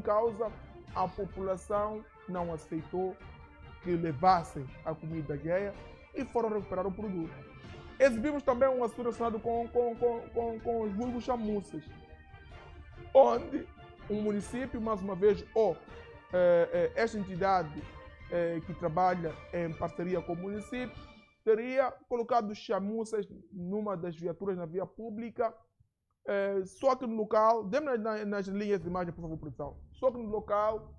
em causa, a população não aceitou que levassem a comida alheia e foram recuperar o produto. Exibimos também um assunto relacionado com os vulgos chamuças, onde um município, mais uma vez, ou esta entidade que trabalha em parceria com o município, teria colocado chamuças numa das viaturas na via pública, só que no local, dê-me nas linhas de imagem, por favor, produção, só que no local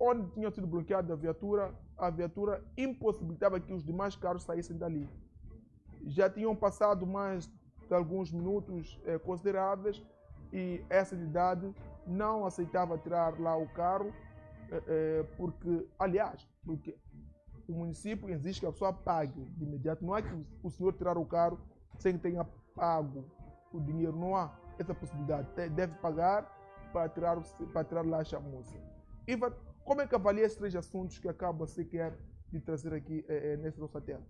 onde tinha sido bloqueada a viatura impossibilitava que os demais carros saíssem dali. Já tinham passado mais de alguns minutos consideráveis e essa entidade não aceitava tirar lá o carro, porque o município exige que a pessoa pague de imediato. Não é que o senhor tirar o carro sem que tenha pago o dinheiro, não há essa possibilidade. Deve pagar para tirar lá a chamuça. Iva, como é que avalia esses três assuntos que acaba se quer de trazer aqui nesse nosso tela?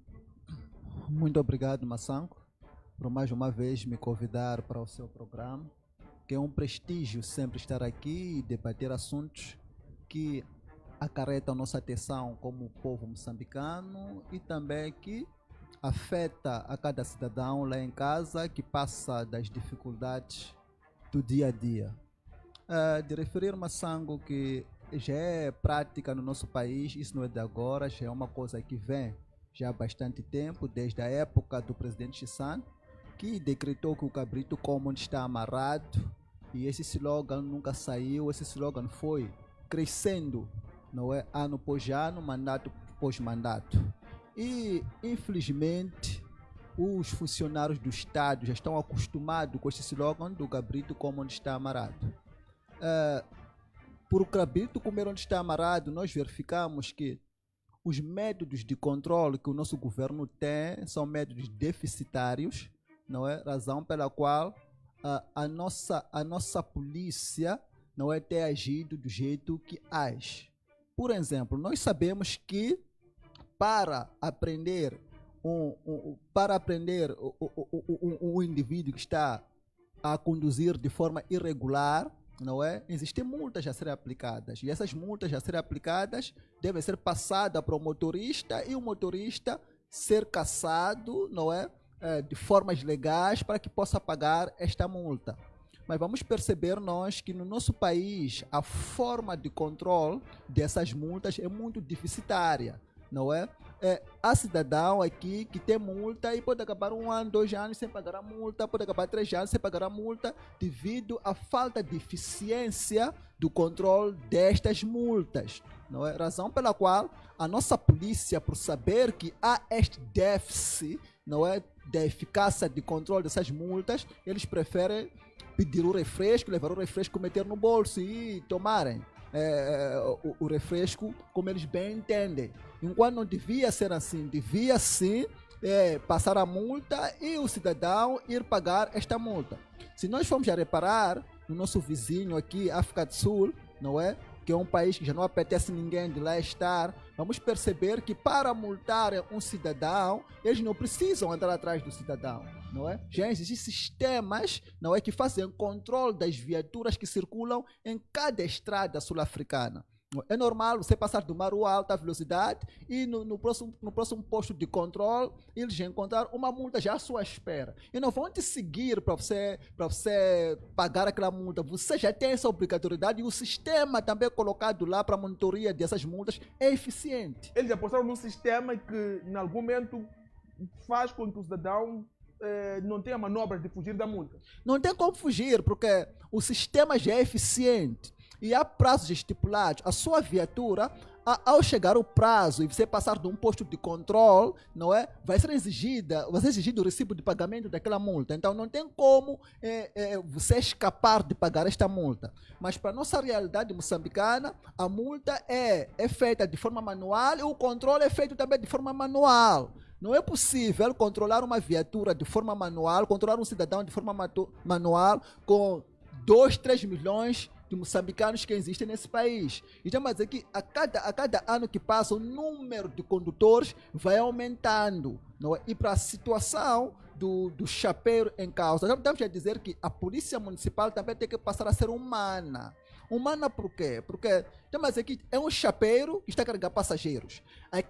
Muito obrigado, Massanco, por mais uma vez me convidar para o seu programa, que é um prestígio sempre estar aqui e debater assuntos que acarretam nossa atenção como povo moçambicano e também que afeta a cada cidadão lá em casa que passa das dificuldades do dia a dia. De referir, Massango, que já é prática no nosso país, isso não é de agora, já é uma coisa que vem já há bastante tempo, desde a época do presidente Chissano, que decretou que o cabrito como onde está amarrado, e esse slogan nunca saiu, esse slogan foi crescendo, não é, ano após ano, mandato após mandato. E, infelizmente, os funcionários do Estado já estão acostumados com esse slogan do cabrito como onde está amarrado. Por o cabrito comer onde está amarrado, nós verificamos que os métodos de controle que o nosso governo tem são métodos deficitários, não é? Razão pela qual a nossa polícia não é ter agido do jeito que age. Por exemplo, nós sabemos que para aprender um indivíduo que está a conduzir de forma irregular, não é? Existem multas a serem aplicadas e essas multas a serem aplicadas devem ser passadas para o motorista e o motorista ser caçado, não é? De formas legais para que possa pagar esta multa. Mas vamos perceber nós que no nosso país a forma de controle dessas multas é muito deficitária, não é? Há cidadão aqui que tem multa e pode acabar 1 ano, 2 anos sem pagar a multa, pode acabar 3 anos sem pagar a multa devido à falta de eficiência do controle destas multas, não é? Razão pela qual a nossa polícia, por saber que há este déficit, não é, da eficácia de controle dessas multas, eles preferem pedir o refresco, levar o refresco, meter no bolso e tomarem o refresco como eles bem entendem. Enquanto não devia ser assim, devia sim passar a multa e o cidadão ir pagar esta multa. Se nós formos a reparar no nosso vizinho aqui, África do Sul, não é? Que é um país que já não apetece ninguém de lá estar, vamos perceber que para multar um cidadão, eles não precisam andar atrás do cidadão, não é? Já existem sistemas, não é, que fazem controle das viaturas que circulam em cada estrada sul-africana. É normal você passar do Maru a alta velocidade e no próximo posto de controle eles encontrar uma multa já à sua espera. E não vão te seguir para você pagar aquela multa. Você já tem essa obrigatoriedade e o sistema também colocado lá para a monitoria dessas multas é eficiente. Eles apostaram num sistema que, em algum momento, faz com que o cidadão não tenha manobras de fugir da multa. Não tem como fugir, porque o sistema já é eficiente. E há prazos estipulados. A sua viatura, ao chegar o prazo e você passar de um posto de controle, não é? Vai ser exigido o recibo de pagamento daquela multa. Então não tem como você escapar de pagar esta multa. Mas para a nossa realidade moçambicana, a multa é feita de forma manual e o controle é feito também de forma manual. Não é possível controlar uma viatura de forma manual, controlar um cidadão de forma manual com 2, 3 milhões de moçambicanos que existem nesse país. Então, mas é que a cada ano que passa, o número de condutores vai aumentando, não é? E para a situação do chapeiro em causa. Já estamos a dizer que a polícia municipal também tem que passar a ser humana. Humana por quê? Porque temos aqui, é um chapeiro que está a carregar passageiros.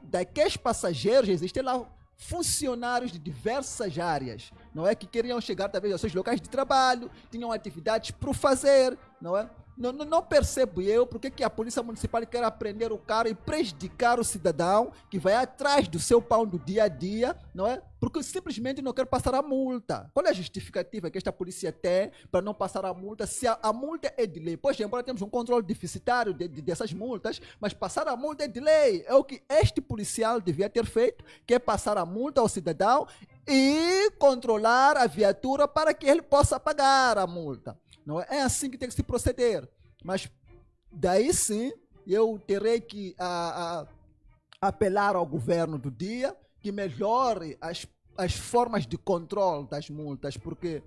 Daqueles passageiros existem lá funcionários de diversas áreas, não é? Que queriam chegar talvez aos seus locais de trabalho, tinham atividades por fazer, não é? Não percebo eu porque que a polícia municipal quer aprender o cara e prejudicar o cidadão que vai atrás do seu pão do dia a dia, não é? Porque simplesmente não quer passar a multa. Qual é a justificativa que esta polícia tem para não passar a multa se a multa é de lei? Pois, embora temos um controle deficitário dessas multas, mas passar a multa é de lei. É o que este policial devia ter feito, que é passar a multa ao cidadão e controlar a viatura para que ele possa pagar a multa. Não é assim que tem que se proceder. Mas daí sim eu terei que apelar ao governo do dia que melhore as formas de controle das multas, porque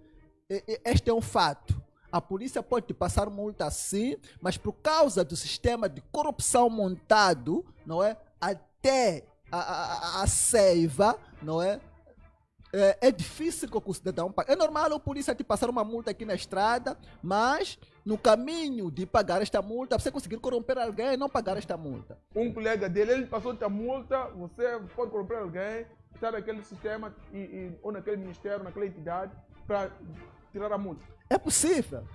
este é um fato. A polícia pode te passar multa sim, mas por causa do sistema de corrupção montado, não é? Até a seiva, não é? É difícil que o cidadão pague. É normal a polícia te passar uma multa aqui na estrada, mas no caminho de pagar esta multa, você conseguir corromper alguém e não pagar esta multa. Um colega dele, ele passou esta multa, você pode corromper alguém, estar naquele sistema ou naquele ministério, naquela entidade, para tirar a multa. É possível.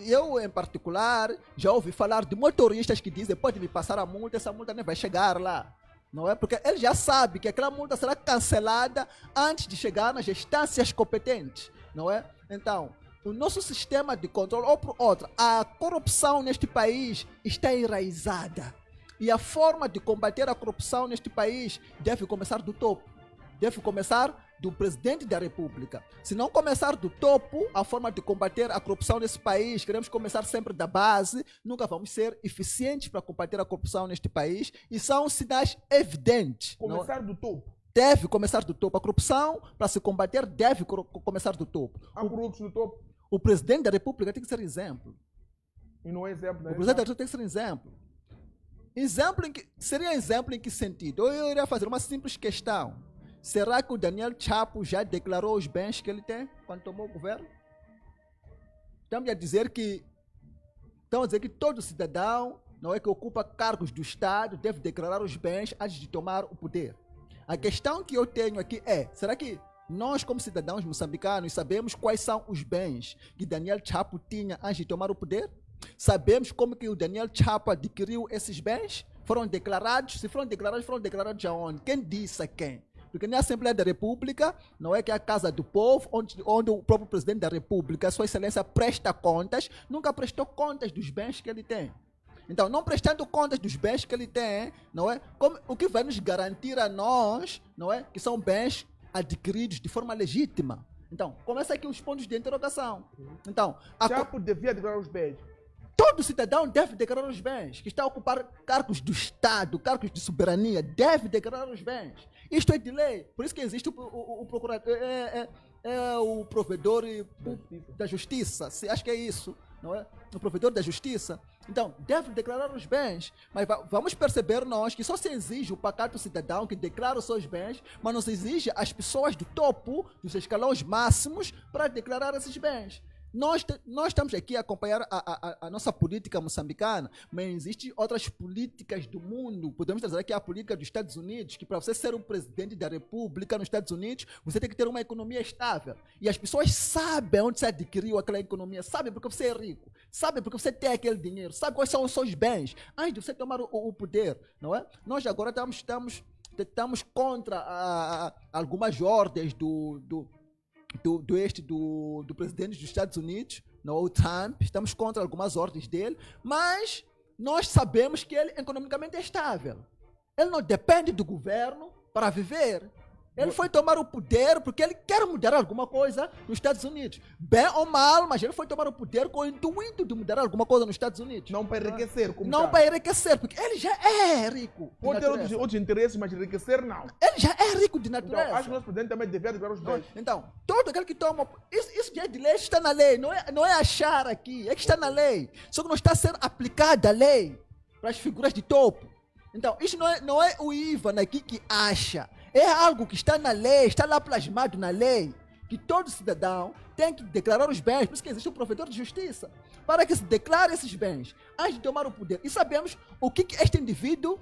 Eu, em particular, já ouvi falar de motoristas que dizem, pode me passar a multa, essa multa nem vai chegar lá. Não é? Porque ele já sabe que aquela multa será cancelada antes de chegar nas instâncias competentes, não é? Então, o nosso sistema de controle, ou por outra, a corrupção neste país está enraizada. E a forma de combater a corrupção neste país deve começar do topo. Deve começar do presidente da República. Se não começar do topo, a forma de combater a corrupção nesse país, queremos começar sempre da base, nunca vamos ser eficientes para combater a corrupção neste país, e são sinais evidentes. Começar do topo? Deve começar do topo. A corrupção, para se combater, deve começar do topo. Há corruptos no topo? O presidente da República tem que ser exemplo. E não é exemplo, né? O presidente da República tem que ser exemplo. Seria exemplo em que sentido? Eu iria fazer uma simples questão. Será que o Daniel Chapo já declarou os bens que ele tem quando tomou o governo? Estamos a dizer que todo cidadão, não é, que ocupa cargos do Estado deve declarar os bens antes de tomar o poder. A questão que eu tenho aqui é, será que nós como cidadãos moçambicanos sabemos quais são os bens que Daniel Chapo tinha antes de tomar o poder? Sabemos como que o Daniel Chapo adquiriu esses bens? Foram declarados? Se foram declarados aonde? Quem disse a quem? Porque na Assembleia da República, não é que é a casa do povo, onde o próprio presidente da República, Sua Excelência, presta contas, nunca prestou contas dos bens que ele tem. Então, não prestando contas dos bens que ele tem, não é? O que vai nos garantir a nós, não é? Que são bens adquiridos de forma legítima. Então, começa aqui os pontos de interrogação. Então, Chapo devia declarar os bens. Todo cidadão deve declarar os bens. Que está a ocupar cargos do Estado, cargos de soberania, deve declarar os bens. Isto é de lei. Por isso que existe o procurador, o provedor da justiça. Acho que é isso, não é? O provedor da justiça. Então, deve declarar os bens. Mas vamos perceber nós que só se exige o pacato cidadão que declara os seus bens, mas não se exige as pessoas do topo, dos escalões máximos, para declarar esses bens. Nós estamos aqui a acompanhar a nossa política moçambicana, mas existem outras políticas do mundo. Podemos trazer aqui a política dos Estados Unidos, que para você ser um presidente da República nos Estados Unidos, você tem que ter uma economia estável. E as pessoas sabem onde você adquiriu aquela economia, sabem porque você é rico, sabem porque você tem aquele dinheiro, sabem quais são os seus bens, antes de você tomar o poder, não é? Nós agora estamos contra algumas ordens do presidente dos Estados Unidos, o Trump, estamos contra algumas ordens dele, mas nós sabemos que ele economicamente é estável. Ele não depende do governo para viver. Ele foi tomar o poder porque ele quer mudar alguma coisa nos Estados Unidos. Bem ou mal, mas ele foi tomar o poder com o intuito de mudar alguma coisa nos Estados Unidos. Não para enriquecer. Não para enriquecer, porque ele já é rico. Pode ter outros interesses, mas enriquecer não. Ele já é rico de natureza. Então, acho que o nosso presidente também devia declarar os bens. Então, todo aquele que toma... Isso já é de lei, está na lei. Não é achar aqui, é que está na lei. Só que não está sendo aplicada a lei para as figuras de topo. Então, isso não é o Ivan aqui que acha. É algo que está na lei, está lá plasmado na lei, que todo cidadão tem que declarar os bens, por isso que existe um provedor de justiça, para que se declare esses bens antes de tomar o poder. E sabemos o que este indivíduo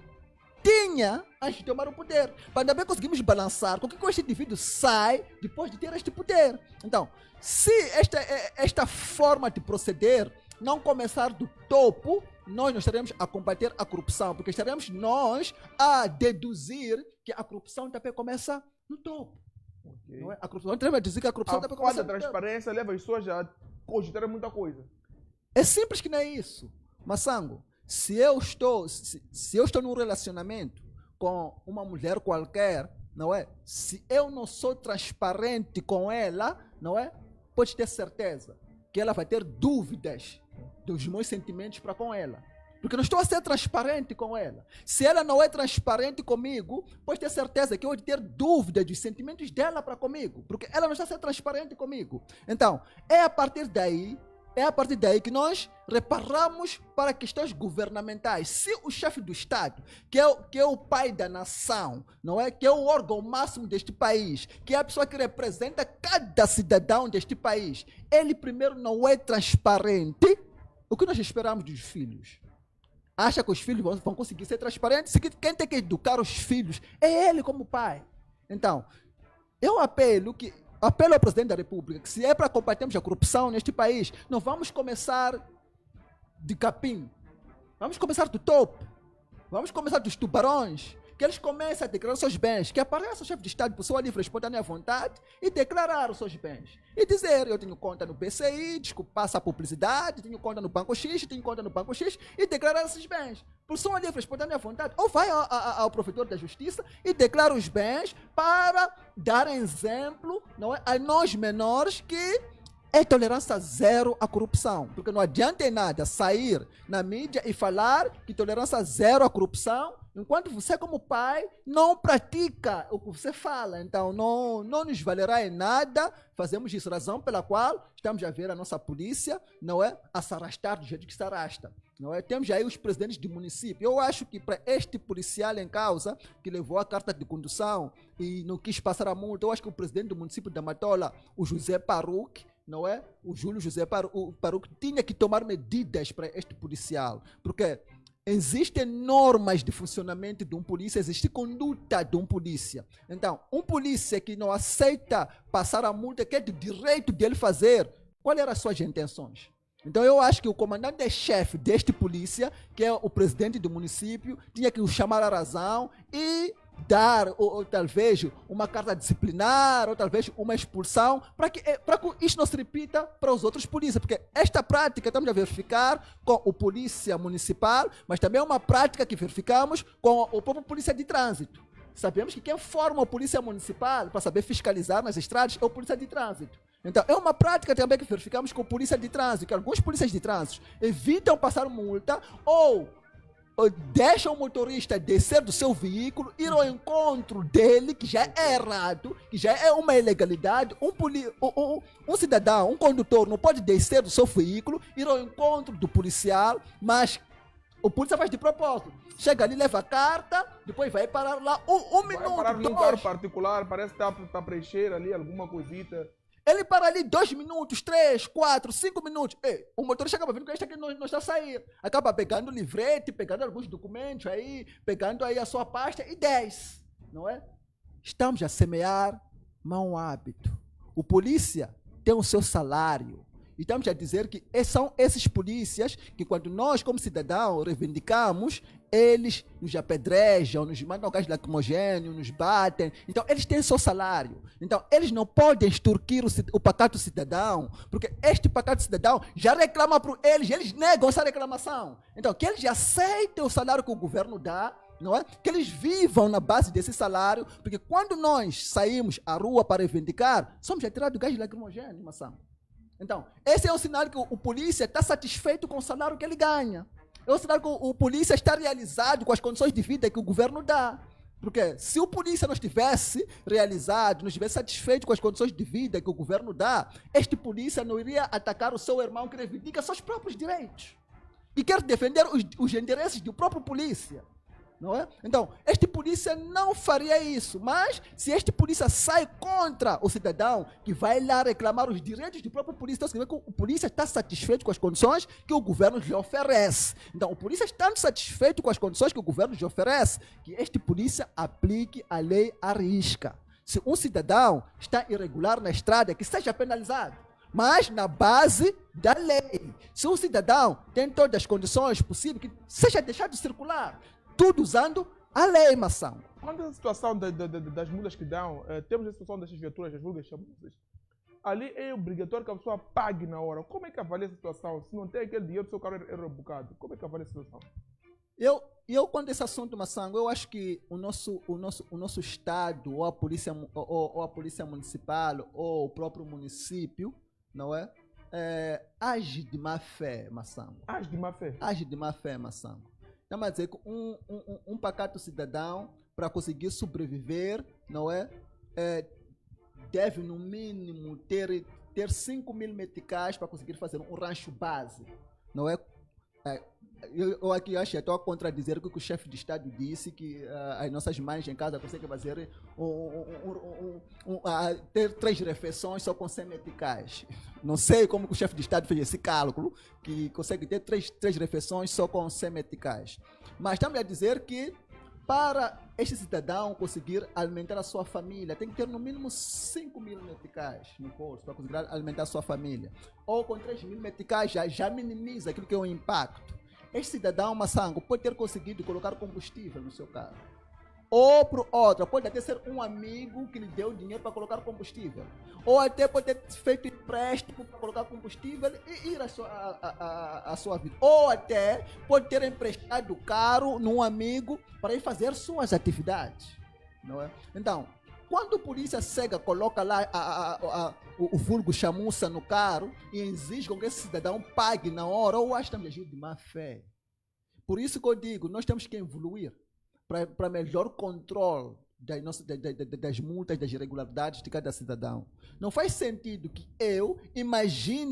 tinha antes de tomar o poder, para também conseguirmos balançar com o que este indivíduo sai depois de ter este poder. Então, se esta forma de proceder não começar do topo, nós não estaremos a combater a corrupção, porque estaremos nós a deduzir que a corrupção também começa no topo. Ok. Não é? A corrupção, não a dizer que a corrupção A também falta começa de no topo. transparência leva as pessoas a cogitar muita coisa. É simples que não é isso. Massango, se eu estou num relacionamento com uma mulher qualquer, não é? Se eu não sou transparente com ela, não é? Pode ter certeza que ela vai ter dúvidas dos meus sentimentos para com ela. Porque não estou a ser transparente com ela. Se ela não é transparente comigo, pode ter certeza que eu vou ter dúvidas dos sentimentos dela para comigo. Porque ela não está a ser transparente comigo. Então, é a partir daí que nós reparamos para questões governamentais. Se o chefe do Estado, que é o pai da nação, não é? Que é o órgão máximo deste país, que é a pessoa que representa cada cidadão deste país, ele primeiro não é transparente, o que nós esperamos dos filhos? Acha que os filhos vão conseguir ser transparentes? Quem tem que educar os filhos é ele como pai. Então, eu apelo ao presidente da República que se é para combatermos a corrupção neste país, não vamos começar de capim. Vamos começar do topo. Vamos começar dos tubarões. Que eles comecem a declarar seus bens. Que apareça o chefe de Estado por sua livre e espontânea vontade e declarar os seus bens. E dizer, eu tenho conta no BCI, desculpa, passa a publicidade, tenho conta no Banco X, tenho conta no Banco X, e declarar esses bens. Por sua livre e espontânea vontade. Ou vai ao provedor da justiça e declara os bens para dar exemplo, não é, a nós menores que é tolerância zero à corrupção. Porque não adianta em nada sair na mídia e falar que tolerância zero à corrupção, enquanto você, como pai, não pratica o que você fala. Então, não nos valerá em nada fazemos isso. Razão pela qual estamos a ver a nossa polícia, não é, a se arrastar do jeito que se arrasta. Não é? Temos aí os presidentes de município. Eu acho que para este policial em causa, que levou a carta de condução e não quis passar a multa, eu acho que o presidente do município da Matola, o José Paruque, não é? O Júlio José Paruque tinha que tomar medidas para este policial, porque existem normas de funcionamento de um polícia, existe conduta de um polícia. Então, um polícia que não aceita passar a multa, que é do direito dele fazer, quais eram as suas intenções? Então, eu acho que o comandante-chefe deste polícia, que é o presidente do município, tinha que o chamar à razão e dar, ou talvez, uma carta disciplinar, ou talvez uma expulsão, para que isso não se repita para os outros polícias, porque esta prática estamos a verificar com o polícia municipal, mas também é uma prática que verificamos com o próprio polícia de trânsito. Sabemos que quem forma a polícia municipal para saber fiscalizar nas estradas é o polícia de trânsito. Então, é uma prática também que verificamos com a polícia de trânsito, que alguns polícias de trânsito evitam passar multa ou deixam o motorista descer do seu veículo, ir ao encontro dele, que já é errado, que já é uma ilegalidade. Um cidadão, um condutor não pode descer do seu veículo, ir ao encontro do policial, mas o polícia faz de propósito. Chega ali, leva a carta, depois vai parar lá um minuto, Vai parar num carro particular, parece que está para preencher ali alguma coisita. Ele para ali 2 minutos, 3, 4, 5 minutos. O motorista acaba vendo que este aqui não está a sair. Acaba pegando o livrete, pegando alguns documentos aí, pegando aí a sua pasta e 10. Não é? Estamos a semear mau hábito. O polícia tem o seu salário. E estamos a dizer que são esses polícias que, quando nós, como cidadãos, reivindicamos, eles nos apedrejam, nos mandam gás lacrimogêneo, nos batem. Então, eles têm seu salário. Então, eles não podem extorquir o pacato cidadão, porque este pacato cidadão já reclama por eles, eles negam essa reclamação. Então, que eles aceitem o salário que o governo dá, não é? Que eles vivam na base desse salário, porque quando nós saímos à rua para reivindicar, somos atirados do gás lacrimogêneo, maçã. Então, esse é um sinal que o polícia está satisfeito com o salário que ele ganha. É um sinal que o polícia está realizado com as condições de vida que o governo dá. Porque se o polícia não estivesse realizado, não estivesse satisfeito com as condições de vida que o governo dá, este polícia não iria atacar o seu irmão que reivindica seus próprios direitos. E quer defender os interesses do próprio polícia. Não é? Então, este polícia não faria isso, mas se este polícia sai contra o cidadão que vai lá reclamar os direitos do próprio polícia, então significa que o polícia está satisfeito com as condições que o governo lhe oferece. Então, o polícia estando satisfeito com as condições que o governo lhe oferece, que este polícia aplique a lei à risca. Se um cidadão está irregular na estrada, que seja penalizado, mas na base da lei. Se um cidadão tem todas as condições possíveis, que seja deixado de circular, tudo usando a lei, Massango. Quando a situação das multas que dão, temos a situação dessas viaturas, as vulgas chamosas, ali é obrigatório que a pessoa pague na hora. Como é que avalia essa situação? Se não tem aquele dinheiro, o seu carro é rebocado. Como é que avalia a situação? Eu quando esse assunto, Massango, eu acho que o nosso Estado, ou a polícia municipal, ou o próprio município, não é? Age de má fé, Massango. Age de má fé? Age de má fé, Massango. Não é dizer que um pacato cidadão, para conseguir sobreviver, não é? Deve, no mínimo, ter 5.000 meticais para conseguir fazer um rancho base, não é? Eu aqui acho que estou a contradizer o que o chefe de Estado disse, que as nossas mães em casa conseguem fazer ter 3 refeições só com 100 meticais. Não sei como que o chefe de Estado fez esse cálculo, que consegue ter 3 refeições só com 100 meticais. Mas estamos a dizer que para este cidadão conseguir alimentar a sua família, tem que ter no mínimo 5.000 meticais no bolso para conseguir alimentar a sua família. Ou com 3.000 meticais já minimiza aquilo que é o impacto. Este cidadão, Massango, pode ter conseguido colocar combustível no seu carro. Ou para outra, pode até ser um amigo que lhe deu dinheiro para colocar combustível. Ou até pode ter feito empréstimo para colocar combustível e ir à sua vida. Ou até pode ter emprestado o carro num amigo para ir fazer suas atividades. Não é? Então, quando a polícia cega coloca lá o vulgo chamuça no carro e exige que esse cidadão pague na hora, ou acho que estamos agindo de má fé. Por isso que eu digo, nós temos que evoluir para melhor controle das multas, das irregularidades de cada cidadão. Não faz sentido que eu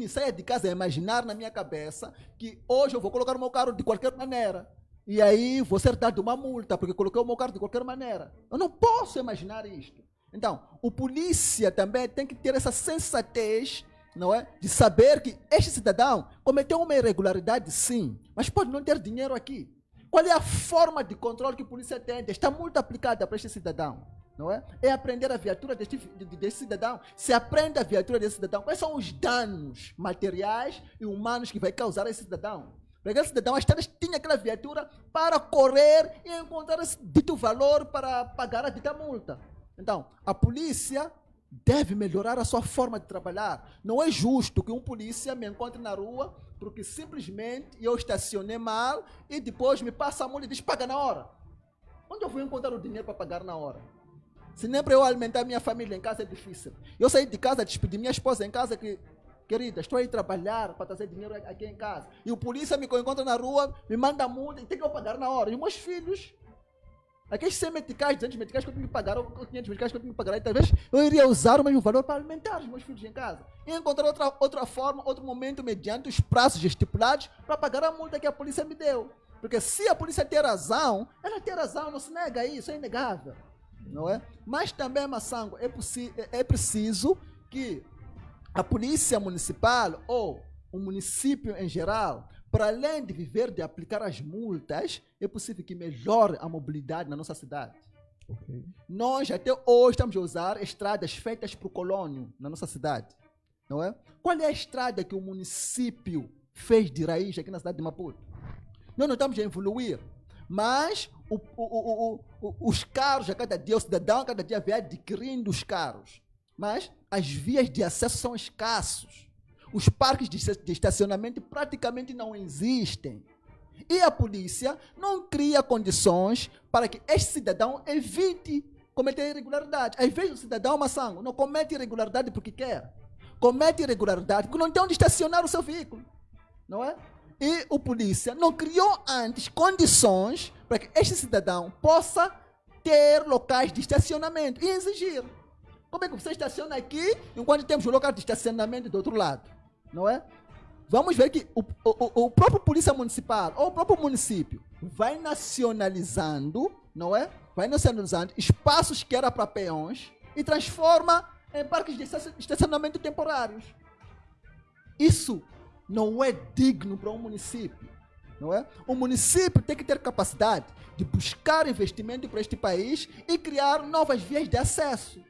saia de casa e imaginar na minha cabeça que hoje eu vou colocar o meu carro de qualquer maneira. E aí vou ser dado uma multa porque coloquei o meu carro de qualquer maneira. Eu não posso imaginar isto. Então, o polícia também tem que ter essa sensatez, não é? De saber que este cidadão cometeu uma irregularidade, sim, mas pode não ter dinheiro aqui. Qual é a forma de controle que a polícia tem? Está muito aplicada para este cidadão, não é? É aprender a viatura deste cidadão. Se aprende a viatura desse cidadão, quais são os danos materiais e humanos que vai causar a esse cidadão? Porque aquele cidadão, tinha aquela viatura para correr e encontrar esse dito valor para pagar a dita multa. Então, a polícia deve melhorar a sua forma de trabalhar. Não é justo que um polícia me encontre na rua porque simplesmente eu estacionei mal e depois me passa a multa e diz, paga na hora. Onde eu vou encontrar o dinheiro para pagar na hora? Se nem para eu alimentar minha família em casa é difícil. Eu saí de casa, despedi minha esposa em casa que, querida, estou aí trabalhar para trazer dinheiro aqui em casa. E o polícia me encontra na rua, me manda a multa e tem que eu pagar na hora. E meus filhos... Aqueles 100 meticais, 200 meticais que eu tenho que pagar, ou 500 meticais que eu tenho que pagar, aí talvez eu iria usar o mesmo valor para alimentar os meus filhos em casa. E encontrar outra forma, outro momento, mediante os prazos estipulados, para pagar a multa que a polícia me deu. Porque se a polícia tem razão, ela tem razão, não se nega isso, é inegável. Não é? Mas também, Massango, é preciso que a polícia municipal, ou o município em geral, para além de viver de aplicar as multas, é possível que melhore a mobilidade na nossa cidade. Okay. Nós até hoje estamos a usar estradas feitas para o colônio na nossa cidade. Não é? Qual é a estrada que o município fez de raiz aqui na cidade de Maputo? Nós não estamos a evoluir, mas os carros a cada dia, o cidadão a cada dia vai adquirindo os carros. Mas as vias de acesso são escassos. Os parques de estacionamento praticamente não existem. E a polícia não cria condições para que este cidadão evite cometer irregularidade. Às vezes o cidadão, Massango, não comete irregularidade porque quer. Comete irregularidade porque não tem onde estacionar o seu veículo. Não é? E o polícia não criou antes condições para que este cidadão possa ter locais de estacionamento e exigir. Como é que você estaciona aqui enquanto temos o local de estacionamento do outro lado? Não é? Vamos ver que o próprio polícia municipal ou o próprio município vai nacionalizando, não é? Vai nacionalizando espaços que eram para peões e transforma em parques de estacionamento temporários. Isso não é digno para um município, não é? O município tem que ter capacidade de buscar investimento para este país e criar novas vias de acesso.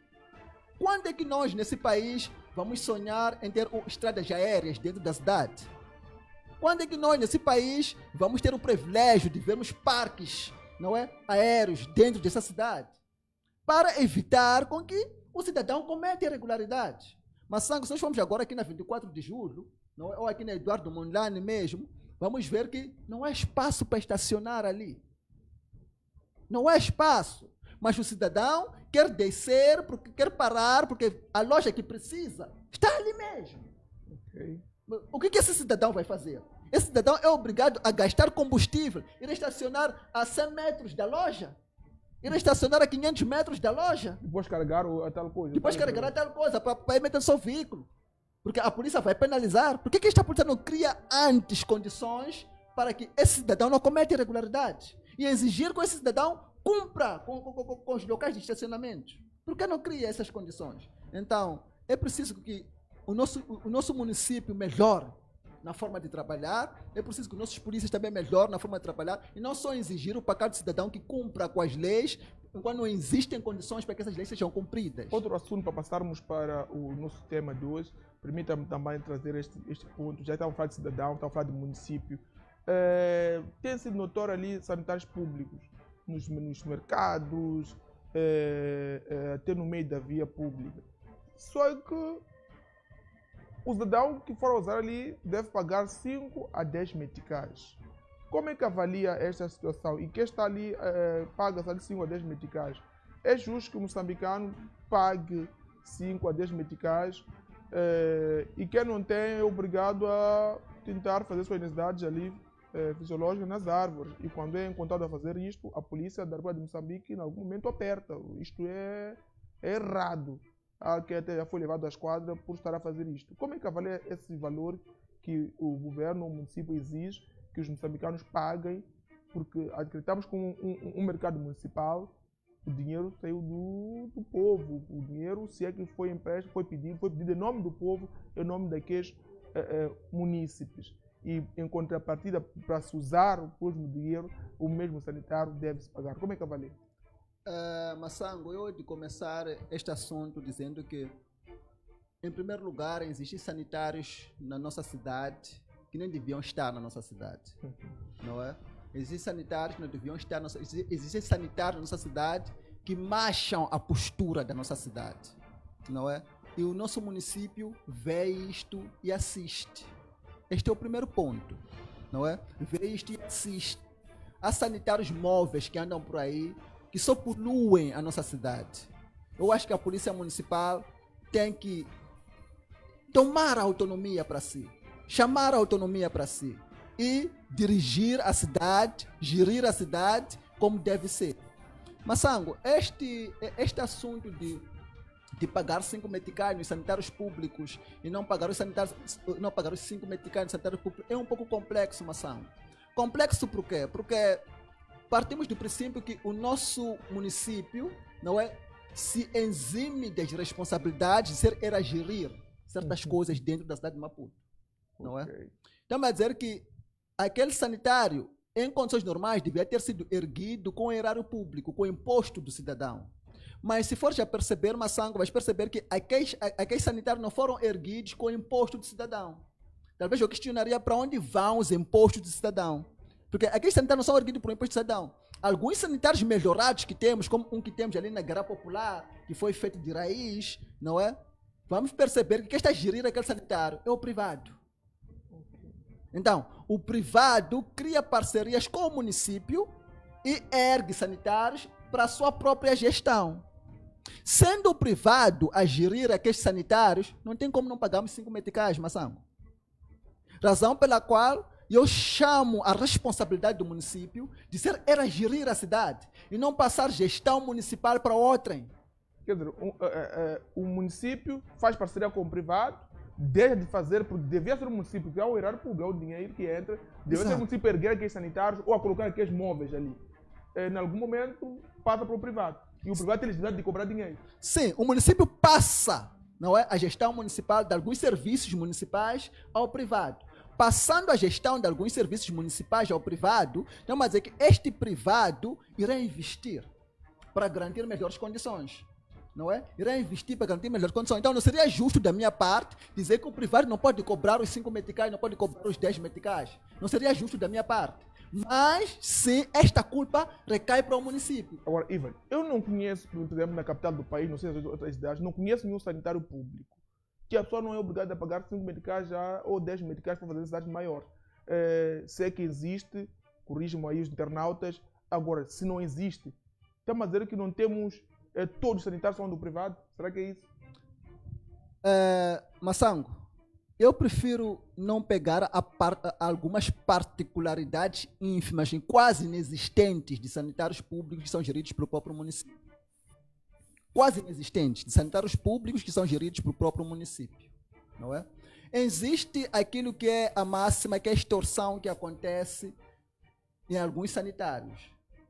Quando é que nós, nesse país, vamos sonhar em ter estradas aéreas dentro da cidade? Quando é que nós, nesse país, vamos ter o privilégio de vermos parques, não é, aéreos dentro dessa cidade? Para evitar com que o cidadão cometa irregularidades. Mas, se nós formos agora aqui na 24 de julho, não é, ou aqui na Eduardo Mondlane mesmo, vamos ver que não há espaço para estacionar ali. Não há espaço. Mas o cidadão quer descer, porque quer parar, porque a loja que precisa está ali mesmo. Okay. O que esse cidadão vai fazer? Esse cidadão é obrigado a gastar combustível, ir estacionar a 100 metros da loja, ir estacionar a 500 metros da loja. Depois carregar a tal coisa. Depois carregar a tal coisa para ir meter no seu veículo. Porque a polícia vai penalizar. Por que esta polícia não cria antes condições para que esse cidadão não cometa irregularidades? E exigir que esse cidadão cumpra com os locais de estacionamento? Por que não cria essas condições? Então, é preciso que o nosso município melhore na forma de trabalhar, é preciso que os nossos polícias também melhorem na forma de trabalhar e não só exigir o pacato cidadão que cumpra com as leis quando não existem condições para que essas leis sejam cumpridas. Outro assunto para passarmos para o nosso tema de hoje, permita-me também trazer este ponto. Já estava a falar de cidadão, estava a falar de município. Tem sido notório ali sanitários públicos nos mercados, até no meio da via pública. Só que o cidadão que for usar ali deve pagar 5 a 10 meticais. Como é que avalia esta situação? E quem está ali paga 5 a 10 meticais. É justo que o moçambicano pague 5 a 10 meticais e quem não tem é obrigado a tentar fazer suas necessidades ali fisiológicas nas árvores. E quando é encontrado a fazer isto, a polícia da República de Moçambique em algum momento aperta. Isto é errado. Que até já foi levado à esquadra por estar a fazer isto. Como é que avalia esse valor que o governo, o município exige que os moçambicanos paguem? Porque acreditamos que um mercado municipal, o dinheiro saiu do povo. O dinheiro, se é que foi empréstimo, foi pedido em nome do povo, em nome daqueles munícipes. E em contrapartida, para se usar o mesmo dinheiro, o mesmo sanitário deve-se pagar. Como é que avalia? Massango, eu de começar este assunto dizendo que, em primeiro lugar, existem sanitários na nossa cidade que nem deviam estar na nossa cidade, não é? Existem sanitários que não deviam estar, existem sanitários na nossa cidade que mancham a postura da nossa cidade, não é? E o nosso município vê isto e assiste. Este é o primeiro ponto, não é? Vê isto e assiste. Há sanitários móveis que andam por aí que só poluem a nossa cidade. Eu acho que a Polícia Municipal tem que tomar a autonomia para si, chamar a autonomia para si e dirigir a cidade, gerir a cidade como deve ser. Massango, este assunto de pagar 5 meticais nos sanitários públicos e não pagar os 5 meticais nos sanitários públicos é um pouco complexo, Massango. Complexo por quê? Porque partimos do princípio que o nosso município não é, se exime das responsabilidades de ser era gerir certas coisas dentro da cidade de Maputo. Não é? Então, vai dizer que aquele sanitário, em condições normais, devia ter sido erguido com o erário público, com o imposto do cidadão. Mas se for já perceber, Massango, vais perceber que aqueles sanitários não foram erguidos com o imposto do cidadão. Talvez eu questionaria para onde vão os impostos do cidadão. Porque aqueles sanitários não são erguidos por imposto de cidadão. Alguns sanitários melhorados que temos, como um que temos ali na Guerra Popular, que foi feito de raiz, não é? Vamos perceber que quem está a gerir aquele sanitário é o privado. Então, o privado cria parcerias com o município e ergue sanitários para a sua própria gestão. Sendo o privado a gerir aqueles sanitários, não tem como não pagarmos 5 meticais, Massango. Razão pela qual eu chamo a responsabilidade do município de ser era gerir a cidade e não passar gestão municipal para outrem. Quer dizer, o município faz parceria com o privado deixa de fazer, porque devia ser o município que ao erar público, é o dinheiro que entra, devia ser o município erguer aqueles sanitários ou a colocar aqueles móveis ali. Em algum momento passa para o privado. E o privado tem necessidade de cobrar dinheiro. Sim, o município passa, não é, a gestão municipal de alguns serviços municipais ao privado. Passando a gestão de alguns serviços municipais ao privado, não quer dizer que este privado irá investir para garantir melhores condições. Não é? Irá investir para garantir melhores condições. Então, não seria justo da minha parte dizer que o privado não pode cobrar os 5 meticais, não pode cobrar os 10 meticais. Não seria justo da minha parte. Mas, sim, esta culpa recai para o município. Agora, Ivan, eu não conheço, por exemplo, na capital do país, não sei se outras cidades, não conheço nenhum sanitário público que a pessoa não é obrigada a pagar 5 meticais já, ou 10 meticais para fazer cidades maiores. Sei que existe, corrijam aí os internautas. Agora, se não existe, estamos a dizer que não temos todos os sanitários são do privado? Será que é isso? Massango, eu prefiro não pegar algumas particularidades ínfimas, quase inexistentes de sanitários públicos que são geridos pelo próprio município. Quase inexistentes de sanitários públicos que são geridos pelo próprio município. Não é? Existe aquilo que é a máxima, que é a extorsão que acontece em alguns sanitários.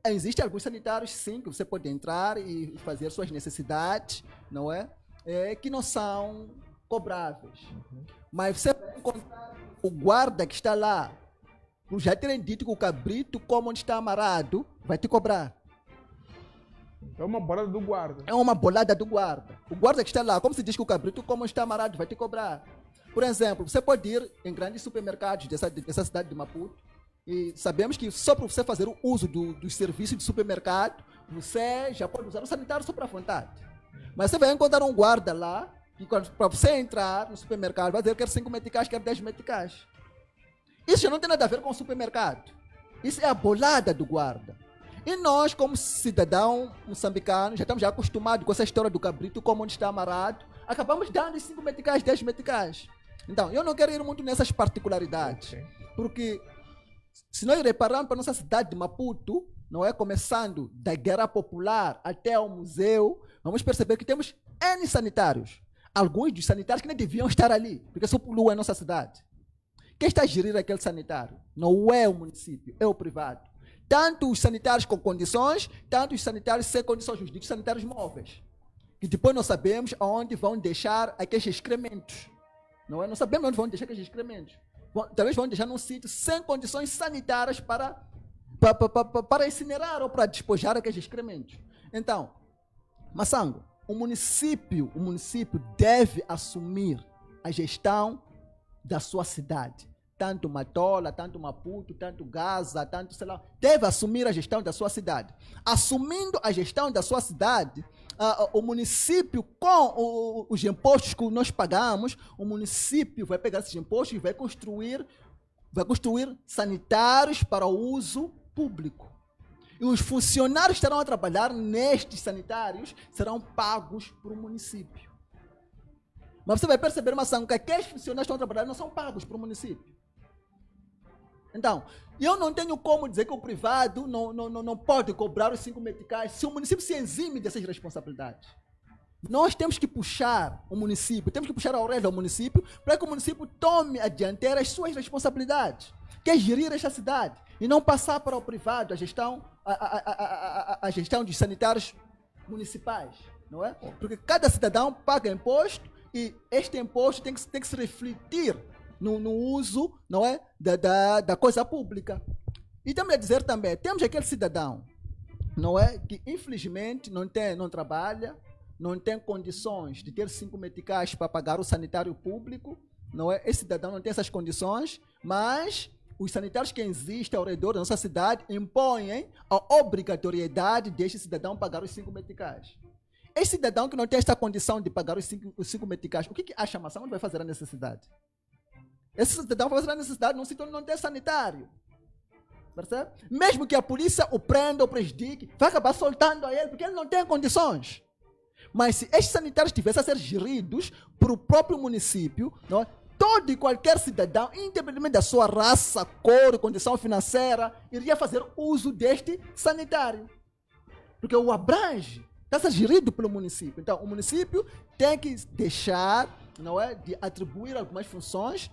Existem alguns sanitários, sim, que você pode entrar e fazer suas necessidades, não é? Que não são cobráveis. Mas você vai encontrar o guarda que está lá, por já terem dito que o cabrito, como onde está amarrado, vai te cobrar. É uma bolada do guarda. É uma bolada do guarda. O guarda que está lá, como se diz que o cabrito, como está amarrado, vai te cobrar. Por exemplo, você pode ir em grandes supermercados dessa cidade de Maputo, e sabemos que só para você fazer o uso dos serviços de supermercado, você já pode usar o sanitário só para vontade. Mas você vai encontrar um guarda lá, que para você entrar no supermercado, vai dizer que quer 5 meticais, quer 10 meticais. Isso já não tem nada a ver com o supermercado. Isso é a bolada do guarda. E nós, como cidadão moçambicano, já estamos acostumados com essa história do cabrito, como onde está amarrado, acabamos dando 5 meticais, 10 meticais. Então, eu não quero ir muito nessas particularidades, porque se nós repararmos para a nossa cidade de Maputo, não é, começando da Guerra Popular até o museu, vamos perceber que temos N sanitários. Alguns dos sanitários que nem deviam estar ali, porque só poluem a nossa cidade. Quem está a gerir aquele sanitário? Não é o município, é o privado. Tanto os sanitários com condições, tanto os sanitários sem condições, os ditos sanitários móveis. Que depois não sabemos aonde vão deixar aqueles excrementos. Não é? Não sabemos onde vão deixar aqueles excrementos. Talvez vão deixar num sítio sem condições sanitárias para incinerar ou para despojar aqueles excrementos. Então, Massango, o município deve assumir a gestão da sua cidade. Tanto Matola, tanto Maputo, tanto Gaza, tanto sei lá, deve assumir a gestão da sua cidade. Assumindo a gestão da sua cidade, o município, com os impostos que nós pagamos, o município vai pegar esses impostos e vai construir sanitários para o uso público. E os funcionários que estarão a trabalhar nestes sanitários serão pagos para o município. Mas você vai perceber, Massango, que aqueles funcionários que estão a trabalhar não são pagos para o município. Então, eu não tenho como dizer que o privado não pode cobrar os 5 meticais se o município se exime dessas responsabilidades. Nós temos que puxar o município, temos que puxar a orelha ao município para que o município tome a dianteira as suas responsabilidades, que é gerir esta cidade e não passar para o privado a gestão dos sanitários municipais, não é? Porque cada cidadão paga imposto e este imposto tem que se refletir no uso, não é, da coisa pública. E temos a dizer também, temos aquele cidadão, não é, que infelizmente não trabalha, não tem condições de ter 5 meticais para pagar o sanitário público, não é? Esse cidadão não tem essas condições, mas os sanitários que existem ao redor da nossa cidade impõem a obrigatoriedade deste cidadão pagar os 5 meticais. Esse cidadão que não tem esta condição de pagar os 5 meticais, o que acha, Massão? Onde vai fazer a necessidade? Esse cidadão vai fazer a necessidade num sítio onde não tem sanitário. Percebe? Mesmo que a polícia o prenda ou prejudique, vai acabar soltando a ele, porque ele não tem condições. Mas se estes sanitários tivessem a ser geridos por o próprio município, não é? Todo e qualquer cidadão, independentemente da sua raça, cor, condição financeira, iria fazer uso deste sanitário. Porque o abrange, está a ser gerido pelo município. Então, o município tem que deixar não é, de atribuir algumas funções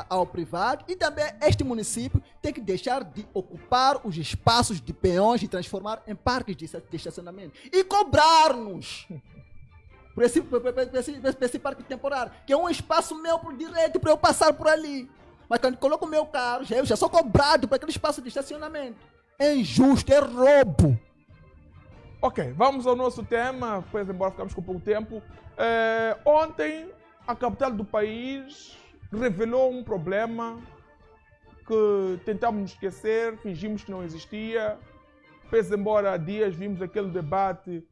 ao privado, e também este município tem que deixar de ocupar os espaços de peões e transformar em parques de estacionamento e cobrar-nos por esse parque temporário, que é um espaço meu por direito para eu passar por ali. Mas quando coloco o meu carro, eu já sou cobrado por aquele espaço de estacionamento. É injusto, é roubo. Ok, vamos ao nosso tema, pois embora ficamos com pouco tempo. Ontem, a capital do país revelou um problema que tentamos esquecer, fingimos que não existia. Pois embora há dias vimos aquele debate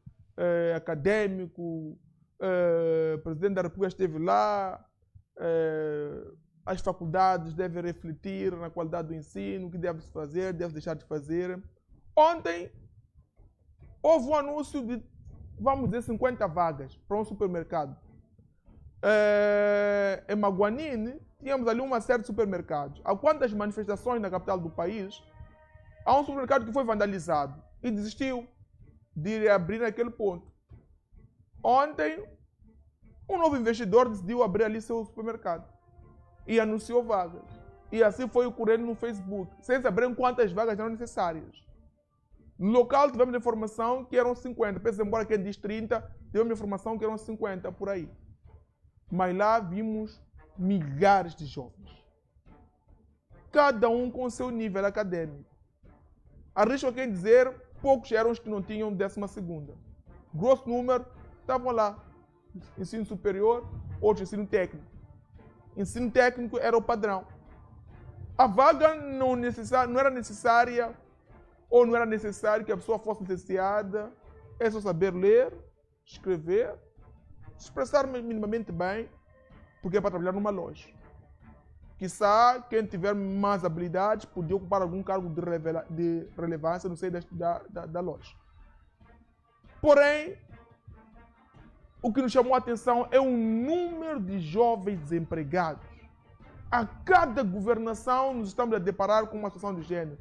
acadêmico, o presidente da República esteve lá, as faculdades devem refletir na qualidade do ensino, o que deve-se fazer, deve deixar de fazer. Ontem, houve um anúncio de, vamos dizer, 50 vagas para um supermercado. Em Maguanine, tínhamos ali uma série de supermercados. Há quantas manifestações na capital do país, há um supermercado que foi vandalizado e desistiu de abrir naquele ponto. Ontem, um novo investidor decidiu abrir ali seu supermercado e anunciou vagas. E assim foi ocorrendo no Facebook, sem saber quantas vagas eram necessárias. No local tivemos informação que eram 50, pensa embora quem diz 30, tivemos informação que eram 50 por aí. Mas lá vimos milhares de jovens, cada um com seu nível acadêmico. Arrisco quem dizer, poucos eram os que não tinham 12ª. Grosso número, estavam lá. Ensino superior, outros ensino técnico. Ensino técnico era o padrão. A vaga não era necessária, ou não era necessário que a pessoa fosse licenciada. É só saber ler, escrever, se expressar minimamente bem, porque é para trabalhar numa loja. Quiçá, quem tiver mais habilidades podia ocupar algum cargo de relevância no seio da loja. Porém, o que nos chamou a atenção é o número de jovens desempregados. A cada governação nos estamos a deparar com uma situação de gênero.